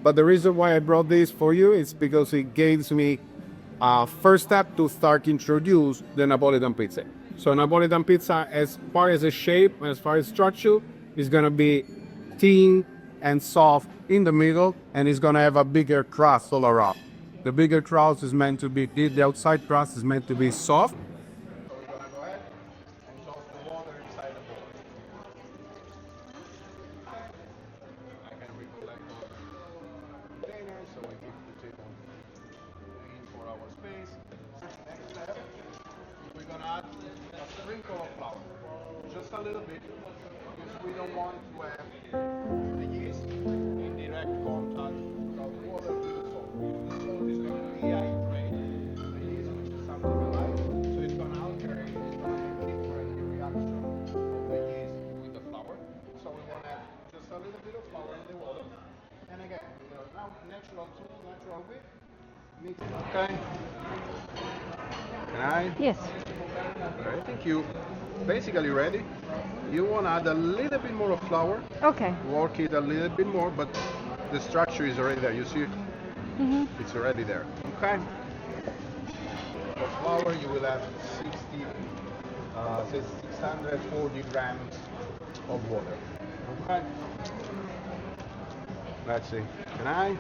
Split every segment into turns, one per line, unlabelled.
But the reason why I brought this for you is because it gives me a first step to start introduce the Napolitan pizza. So Napolitan pizza, as far as the shape, as far as structure, is gonna be thin and soft in the middle, and it's gonna have a bigger crust all around. The bigger crust is meant to be, the outside crust is meant to be soft. So we're gonna go ahead and toss the water inside the bowl. I can recollect all the containers, so we keep the table clean for our space. Next step, we're gonna add a sprinkle of flour, just a little bit, because we don't want to have the yeast in direct contact of water with the salt. The salt is going to rehydrate the yeast, which is something we like, so it's going to alternate, it's going to make different reaction of the yeast with the flour. So we want to have just a little bit of flour in the water, and again, with a natural tool, natural whip, mix it. Okay. Can I?
Yes.
I think you basically ready. You want to add a little bit more of flour.
Okay.
Work it a little bit more, but the structure is already there. You see? It's already there. Okay. For flour, you will have 640 grams of water. Okay. Let's see. Can I?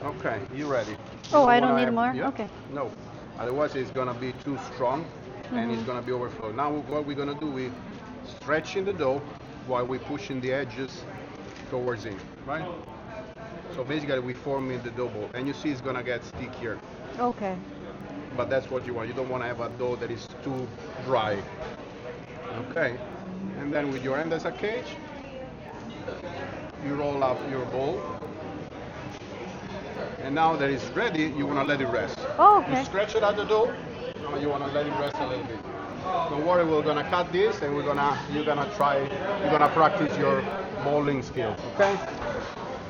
Okay. You ready?
Oh,
You
I don't
wanna
need
have-
more?
Yeah?
Okay.
No. Otherwise, it's gonna be too strong, and it's gonna be overflow. Now, what we're gonna do, we stretching the dough while we're pushing the edges towards in, right? So basically, we forming the dough ball, and you see it's gonna get stickier.
Okay.
But that's what you want. You don't want to have a dough that is too dry. Okay. And then with your hand as a cage, you roll up your bowl. And now that it's ready, you want to let it rest.
Oh,
You
okay.
stretch it at the dough, but you want to let it rest a little bit. Don't worry, we're gonna cut this, and you're gonna practice your bowling skills. Okay?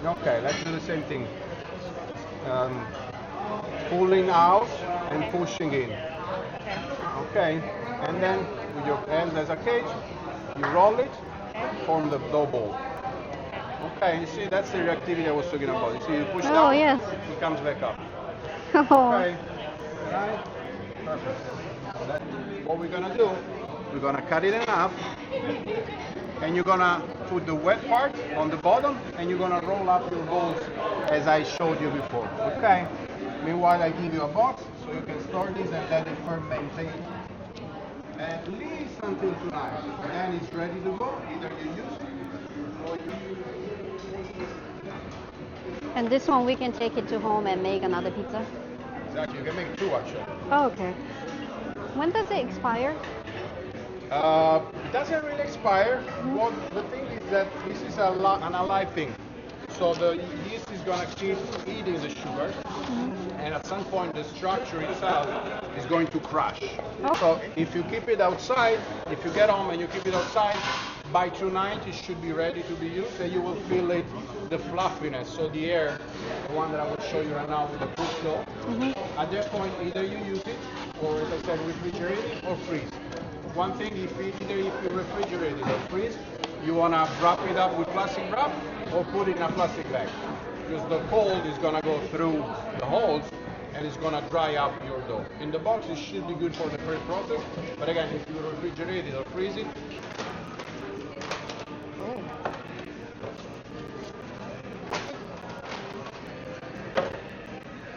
Okay. Let's do the same thing. Pulling out and pushing in. Okay. And then with your hands as a cage, you roll it, form the dough ball. Okay. You see, that's the reactivity I was talking about. You see, you push
Oh,
down,
yes.
it comes back up.
Oh.
Okay. Right? Perfect. Then what we're gonna do, we're gonna cut it in half, and you're gonna put the wet part on the bottom, and you're gonna roll up your balls as I showed you before. Okay. Meanwhile, I give you a box so you can store this and let it ferment at least until tonight. Then it's ready to go. Either you use it or you.
And this one we can take it to home and make another pizza?
Exactly. You can make two actually.
Oh, okay. When does it expire?
It doesn't really expire. Well, the thing is that this is an alive thing. So the yeast is going to keep eating the sugar, and at some point the structure itself is going to crash.
Oh.
So if you keep it outside, if you get home and you keep it outside, by tonight it should be ready to be used, and you will feel it, the fluffiness, so the air, the one that I will show you right now with the push flow. At that point, either you use it, or as I said, refrigerate it or freeze. One thing, if you refrigerate it or freeze, you want to wrap it up with plastic wrap or put it in a plastic bag, because the cold is going to go through the holes and it's going to dry up your dough. In the box, it should be good for the pre-process, but again, if you refrigerate it or freeze it,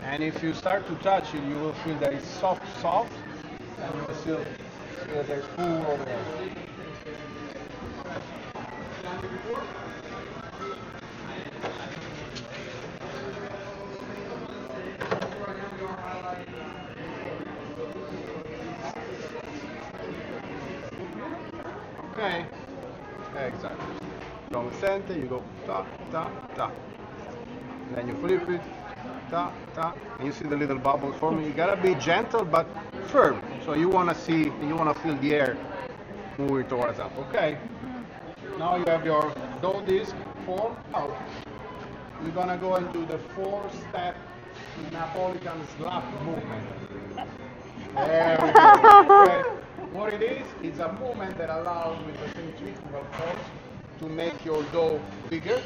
and if you start to touch it, you will feel that it's soft, and you will feel that there's pool over there. Okay, exactly. From the center, you go ta, ta, ta. Then you flip it, ta, ta, and you see the little bubbles forming. You gotta be gentle but firm. So you wanna feel the air moving towards up. Okay. Now you have your dough disc formed out. We're gonna go into the 4-step Napolitan slap movement. There we go. Okay. What it is, it's a movement that allows with the centrifugal force to make your dough bigger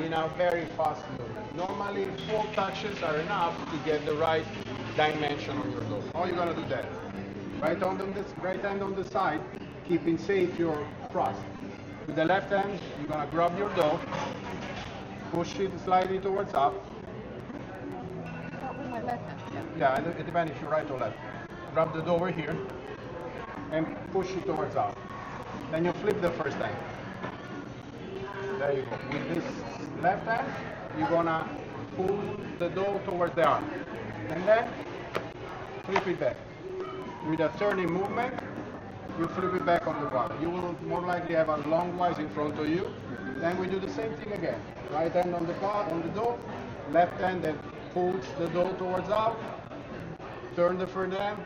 in a very fast movement. Normally 4 touches are enough to get the right dimension on your dough. How are you gonna do that? Right hand on the side, keeping safe your crust. With the left hand, you're gonna grab your dough, push it slightly towards up.
With my left hand.
Yeah, it depends if you're right or left. Grab the dough over here and push it towards up. Then you flip the first hand. There you go. With this left hand, you're gonna pull the dough towards the arm. And then flip it back. With a turning movement, you flip it back on the bar. You will more likely have a longwise in front of you. Then we do the same thing again. Right hand on the dough, left hand that pulls the dough towards out, turn the third hand,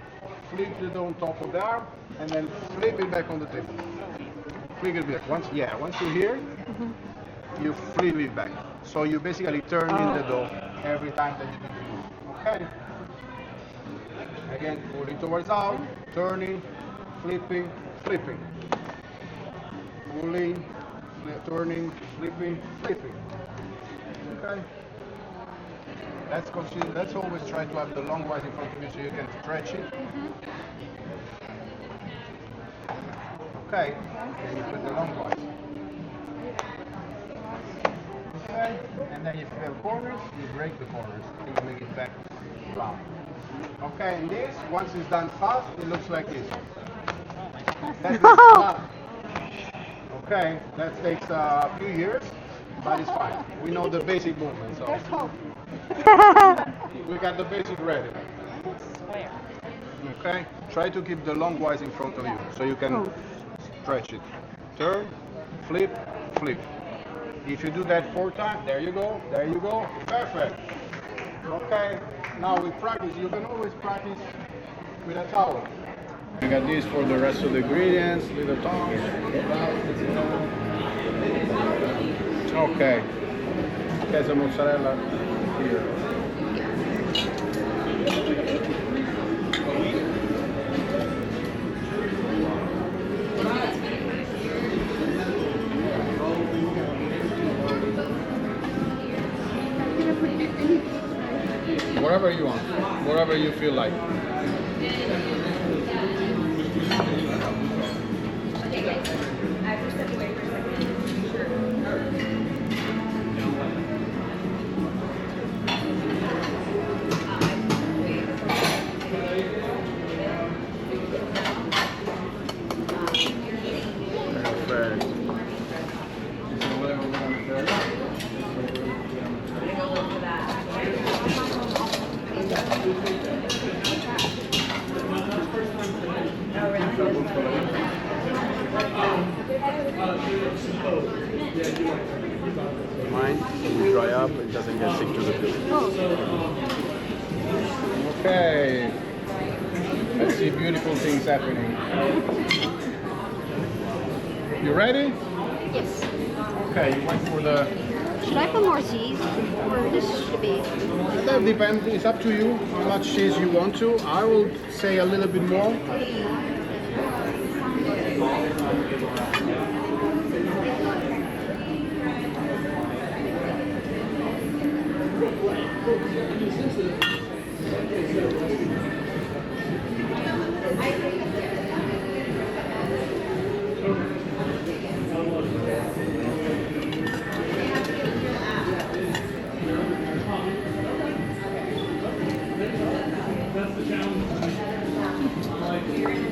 flip the dough on top of the arm, and then flip it back on the table. Flip it back. Once you're here, you flip it back. So you basically turn in the dough every time that you do the move. Okay? Again, pulling towards out, turning, flipping, flipping. Pulling, turning, flipping, flipping. Okay? Let's always try to have the long wise in front of you so you can stretch it. Okay? Then you put the long wise. Okay? And then if you have corners, you break the corners and you make it back round. Okay, and this, once it's done fast, it looks like this. Okay, that takes a few years, but it's fine. We know the basic movement, so we got the basic ready. Okay, try to keep the long wise in front of you so you can stretch it. Turn, flip, flip. If you do that 4 times, there you go, perfect. Okay, now we practice. You can always practice with a towel. We got this for the rest of the ingredients, little tongs. Okay, queso mozzarella here. Whatever you want, whatever you feel like. Mine, when you dry up, it doesn't get stick to the food. Okay, let's see beautiful things happening. You ready?
Yes.
Okay, you went for the...
Should I put more cheese? Or this should be?
That depends, it's up to you how much cheese you want to. I will say a little bit more.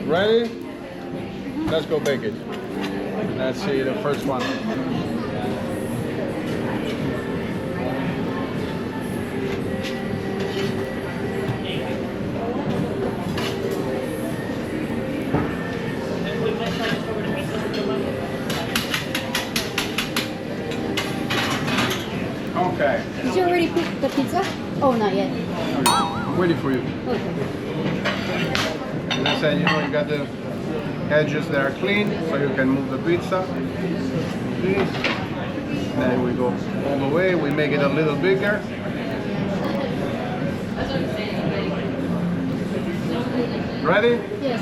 Ready? Let's go bake it. Let's see the first one. Okay.
Did you already pick the pizza? Oh, not yet.
I'm waiting for you.
Okay.
As I said, you know, you got the edges that are clean, so you can move the pizza. This. Then we go all the way. We make it a little bigger. Ready?
Yes.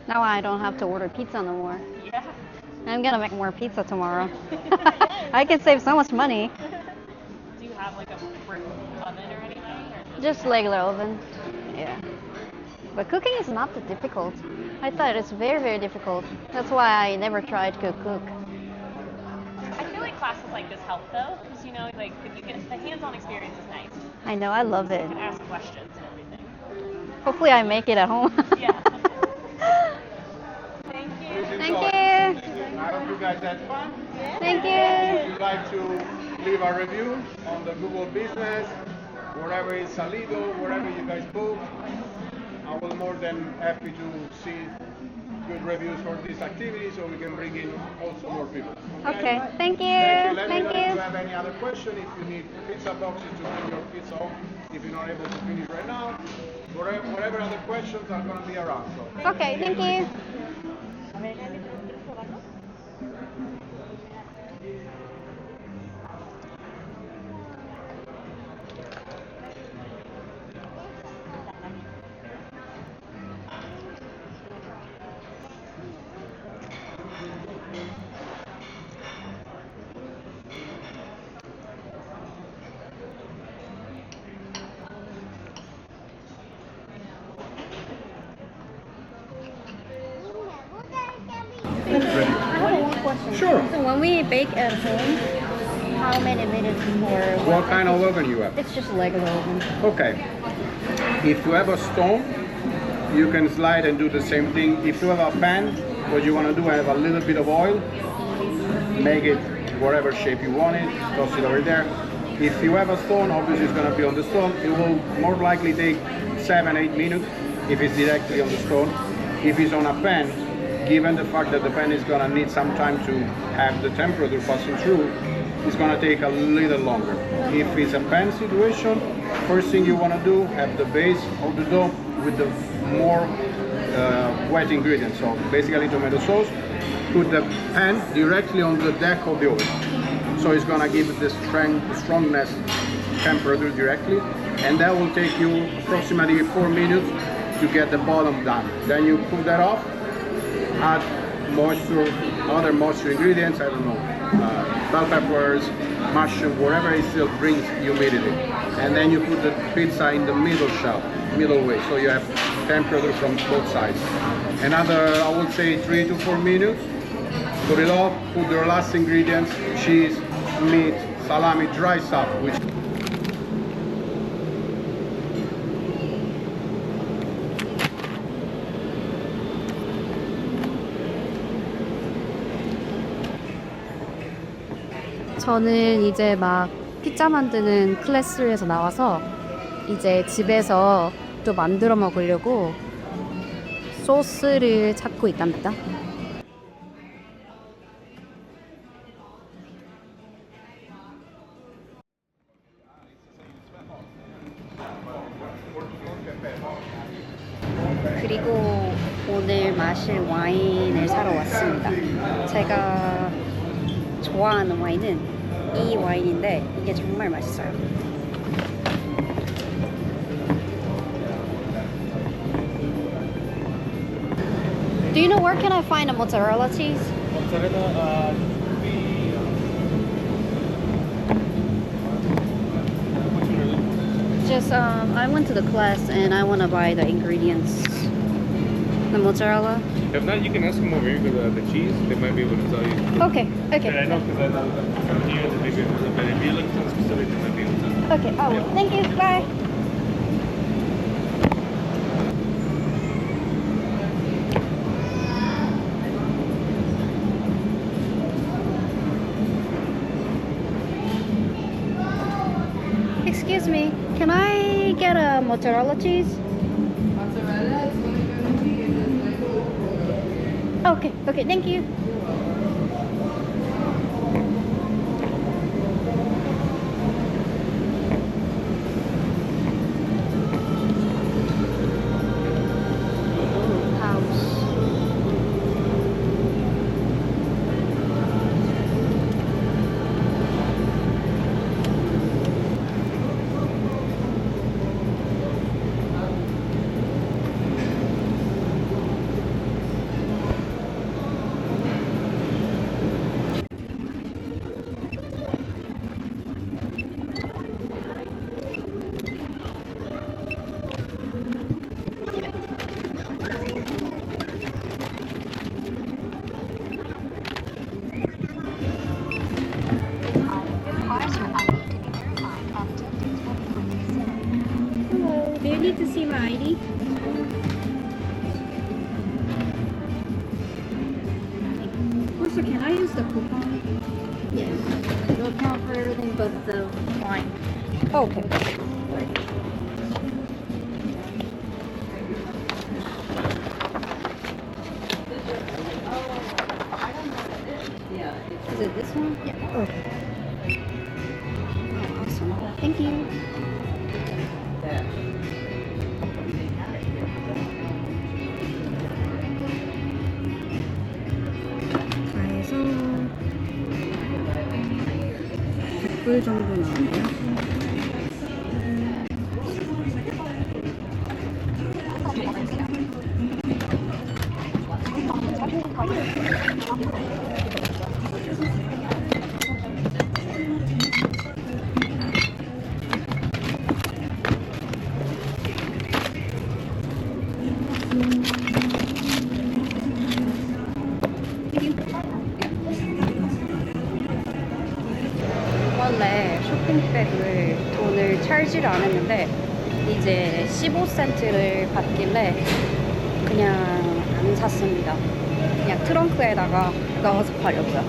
Now I don't have to order pizza no more.
Yeah.
I'm gonna make more pizza tomorrow. I can save so much money.
Do you have like a brick oven or anything? Or
Just regular oven. Yeah. But cooking is not that difficult. I thought it's very, very difficult. That's why I never tried to cook.
I feel like classes like this help though, because you know, like if you get the hands-on experience is nice.
I know, I love it.
You can ask questions and everything.
Hopefully I make it at home.
Yeah. Thank you.
Thank you.
I hope you guys had fun.
Thank
If
you.
you'd like to leave a review on the Google Business, wherever it's Salido, wherever you guys book, I will more than happy to see good reviews for this activity so we can bring in also more people.
Okay, thank you.
Thank you. Let me
Thank
know if you
you.
have any other question, if you need pizza boxes to bring your pizza home, if you're not able to finish right now, whatever other questions are going to be around. So.
Okay, thank you. I have one question.
Sure.
So when we bake at home, how many minutes before?
What kind of oven you have?
It's just regular oven.
Okay. If you have a stone, you can slide and do the same thing. If you have a pan, what you want to do, have a little bit of oil, make it whatever shape you want it, toss it over there. If you have a stone, obviously it's going to be on the stone. It will more likely take 7-8 minutes if it's directly on the stone. If it's on a pan, given the fact that the pan is going to need some time to have the temperature passing through, it's going to take a little longer. If it's a pan situation, first thing you want to do, have the base of the dough with the more wet ingredients. So basically tomato sauce, put the pan directly on the deck of the oven. So it's going to give the strongness temperature directly, and that will take you approximately 4 minutes to get the bottom done. Then you cool that off, add moisture, other moisture ingredients, I don't know, bell peppers, mushroom, whatever it still brings humidity. And then you put the pizza in the middle shelf, middle way, so you have temperature from both sides. Another, I would say 3 to 4 minutes. Put it off, put the last ingredients, cheese, meat, salami, dry stuff, which
저는 이제 막 피자 만드는 클래스에서 나와서 이제 집에서 또 만들어 먹으려고 소스를 찾고 있답니다.
그리고 오늘 마실 와인을 사러 왔습니다. 제가 좋아하는 와인은 이 와인인데 이게 정말 맛있어요. Do you know where can I find a mozzarella cheese?
mozzarella,
Just I went to the class and I want to buy the ingredients. The mozzarella.
If not, you can ask them over here because the cheese, they might be able to tell you.
Okay.
And I know because I know that from here they may be able to, but if you look for specific, they might be able to.
Okay. I will. Thank you. Bye. Excuse me, can I get a mozzarella cheese?
Mozzarella is going to be in this like
Okay, okay, thank you.
So can I use the coupon?
Yes. It'll account for everything but the wine.
Oh, okay.
Is it this one? Yeah.
Okay.
Awesome. Thank you.
다 해서 100불 정도 나오네요. 원래 쇼핑백을 돈을 찰지를 않았는데 이제 15센트를 받길래 그냥 안 샀습니다. 그냥 트렁크에다가 넣어서 가려고요.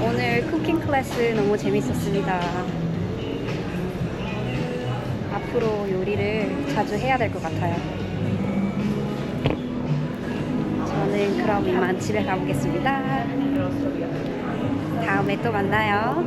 오늘 쿠킹 클래스 너무 재밌었습니다. 앞으로 요리를 자주 해야 될 것 같아요. 저는 그럼 이만 집에 가보겠습니다. 다음에 또 만나요.